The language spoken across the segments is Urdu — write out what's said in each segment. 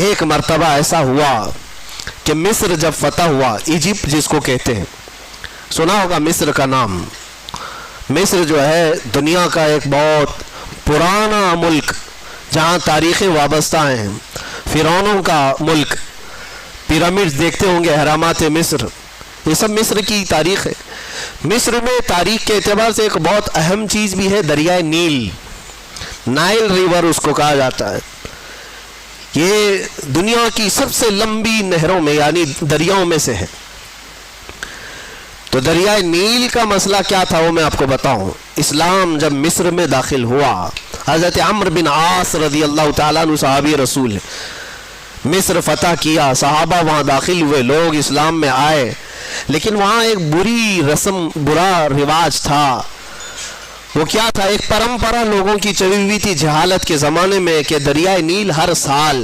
ایک مرتبہ ایسا ہوا کہ مصر جب فتح ہوا، ایجپٹ جس کو کہتے ہیں، سنا ہوگا مصر کا نام۔ مصر جو ہے دنیا کا ایک بہت پرانا ملک جہاں تاریخیں وابستہ ہیں، فرعونوں کا ملک، پیرامڈز دیکھتے ہوں گے، اہرامات مصر، یہ سب مصر کی تاریخ ہے۔ مصر میں تاریخ کے اعتبار سے ایک بہت اہم چیز بھی ہے، دریائے نیل، نائل ریور اس کو کہا جاتا ہے۔ یہ دنیا کی سب سے لمبی نہروں میں یعنی دریاؤں میں سے ہے۔ تو دریائے نیل کا مسئلہ کیا تھا وہ میں آپ کو بتاؤں۔ اسلام جب مصر میں داخل ہوا، حضرت عمرو بن عاص رضی اللہ تعالیٰ عنہ صحابی رسول مصر فتح کیا، صحابہ وہاں داخل ہوئے، لوگ اسلام میں آئے، لیکن وہاں ایک بری رسم، برا رواج تھا۔ وہ کیا تھا؟ ایک پرمپرا لوگوں کی چلی ہوئی تھی جہالت کے زمانے میں کہ دریائے نیل ہر سال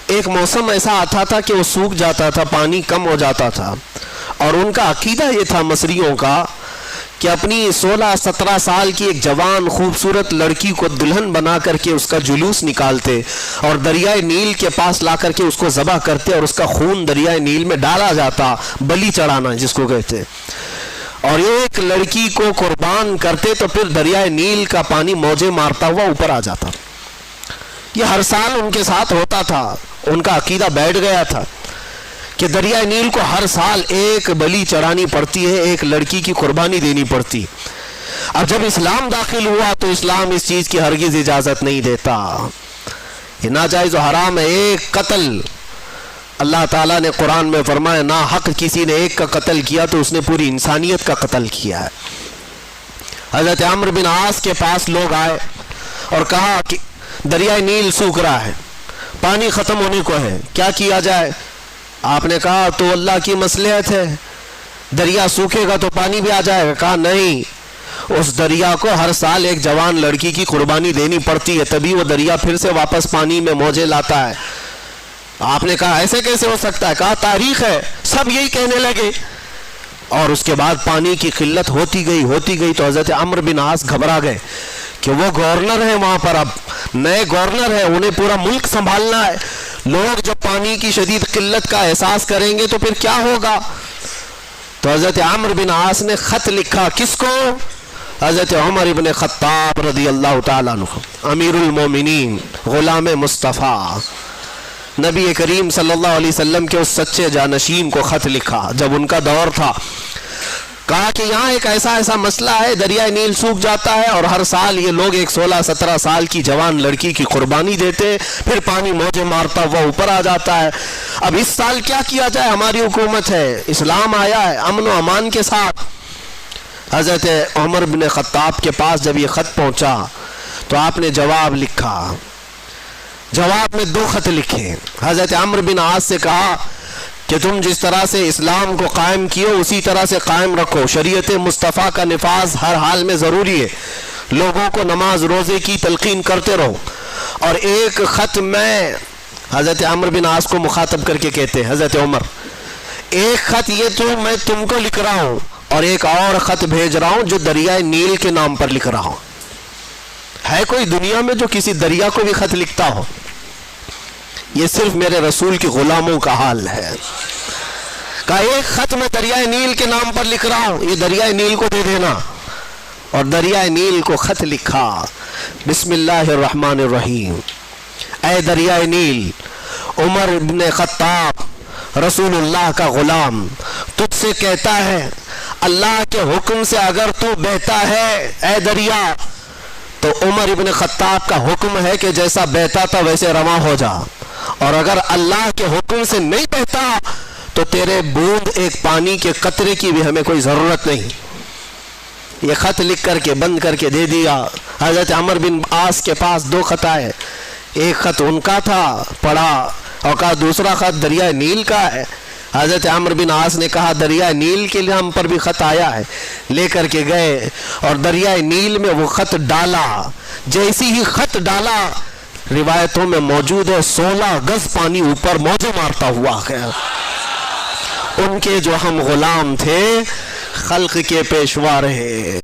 ایک موسم ایسا آتا تھا کہ وہ سوکھ جاتا تھا، پانی کم ہو جاتا تھا، اور ان کا عقیدہ یہ تھا مصریوں کا کہ اپنی 16-17 سال کی ایک جوان خوبصورت لڑکی کو دلہن بنا کر کے اس کا جلوس نکالتے اور دریائے نیل کے پاس لا کر کے اس کو ذبح کرتے اور اس کا خون دریائے نیل میں ڈالا جاتا، بلی چڑھانا جس کو کہتے، اور ایک لڑکی کو قربان کرتے تو پھر دریائے نیل کا پانی موجیں مارتا ہوا اوپر آ جاتا۔ یہ ہر سال ان کے ساتھ ہوتا تھا، ان کا عقیدہ بیٹھ گیا تھا کہ دریائے نیل کو ہر سال ایک بلی چڑھانی پڑتی ہے، ایک لڑکی کی قربانی دینی پڑتی۔ اب جب اسلام داخل ہوا تو اسلام اس چیز کی ہرگز اجازت نہیں دیتا، یہ ناجائز و حرام ہے۔ ایک قتل، اللہ تعالیٰ نے قرآن میں فرمایا نا حق کسی نے ایک کا قتل کیا تو اس نے پوری انسانیت کا قتل کیا ہے۔ حضرت عمرو بن عاص کے پاس لوگ آئے اور کہا کہ دریائے نیل سوکھ رہا ہے، پانی ختم ہونے کو ہے، کیا کیا جائے؟ آپ نے کہا تو اللہ کی مصلحت ہے، دریا سوکھے گا تو پانی بھی آ جائے گا۔ کہا نہیں، اس دریا کو ہر سال ایک جوان لڑکی کی قربانی دینی پڑتی ہے، تبھی وہ دریا پھر سے واپس پانی میں موجیں لاتا ہے۔ آپ نے کہا ایسے کیسے ہو سکتا ہے؟ کہا تاریخ ہے، سب یہی کہنے لگے، اور اس کے بعد پانی کی قلت ہوتی گئی تو حضرت عمرو بن عاص گھبرا گئے کہ وہ گورنر ہیں وہاں پر، اب نئے گورنر ہیں، انہیں پورا ملک سنبھالنا ہے، لوگ جب پانی کی شدید قلت کا احساس کریں گے تو پھر کیا ہوگا؟ تو حضرت عمرو بن عاص نے خط لکھا، کس کو؟ حضرت عمر بن خطاب رضی اللہ تعالیٰ عنہ، امیر المومنین، غلام مصطفیٰ، نبی کریم صلی اللہ علیہ وسلم کے اس سچے جانشین کو خط لکھا جب ان کا دور تھا۔ کہا کہ یہاں ایک ایسا مسئلہ ہے، دریائے نیل سوکھ جاتا ہے اور ہر سال یہ لوگ ایک 16-17 سال کی جوان لڑکی کی قربانی دیتے، پھر پانی موجیں مارتا ہوا اوپر آ جاتا ہے۔ اب اس سال کیا کیا جائے؟ ہماری حکومت ہے، اسلام آیا ہے امن و امان کے ساتھ۔ حضرت عمر بن خطاب کے پاس جب یہ خط پہنچا تو آپ نے جواب لکھا، جواب میں 2 خط لکھے۔ حضرت عمرو بن عاص سے کہا کہ تم جس طرح سے اسلام کو قائم کیے اسی طرح سے قائم رکھو، شریعت مصطفیٰ کا نفاذ ہر حال میں ضروری ہے، لوگوں کو نماز روزے کی تلقین کرتے رہو۔ اور ایک خط میں حضرت عمرو بن عاص کو مخاطب کر کے کہتے ہیں، حضرت عمر ایک خط یہ تو میں تم کو لکھ رہا ہوں اور ایک اور خط بھیج رہا ہوں جو دریائے نیل کے نام پر لکھ رہا ہوں۔ ہے کوئی دنیا میں جو کسی دریا کو بھی خط لکھتا ہو؟ یہ صرف میرے رسول کے غلاموں کا حال ہے۔ کہا ایک خط میں دریائے نیل کے نام پر لکھ رہا ہوں، یہ دریائے نیل کو دے دینا۔ اور دریائے نیل کو خط لکھا، بسم اللہ الرحمن الرحیم، اے دریائے نیل، عمر بن خطاب رسول اللہ کا غلام تجھ سے کہتا ہے، اللہ کے حکم سے اگر تو بہتا ہے اے دریا تو عمر ابن خطاب کا حکم ہے کہ جیسا بہتا تھا ویسے رواں ہو جا، اور اگر اللہ کے حکم سے نہیں بہتا تو تیرے بوند ایک پانی کے قطرے کی بھی ہمیں کوئی ضرورت نہیں۔ یہ خط لکھ کر کے بند کر کے دے دیا۔ حضرت عمر بن عاص کے پاس 2 خط آئے، ایک خط ان کا تھا، پڑھا اور کہا دوسرا خط دریائے نیل کا ہے۔ حضرت عمرو بن عاص نے کہا دریائے نیل کے لیے ہم پر بھی خط آیا ہے، لے کر کے گئے اور دریائے نیل میں وہ خط ڈالا۔ جیسی ہی خط ڈالا، روایتوں میں موجود ہے 16 گز پانی اوپر موجیں مارتا ہوا گیا۔ ان کے جو ہم غلام تھے خلق کے پیشوا رہے۔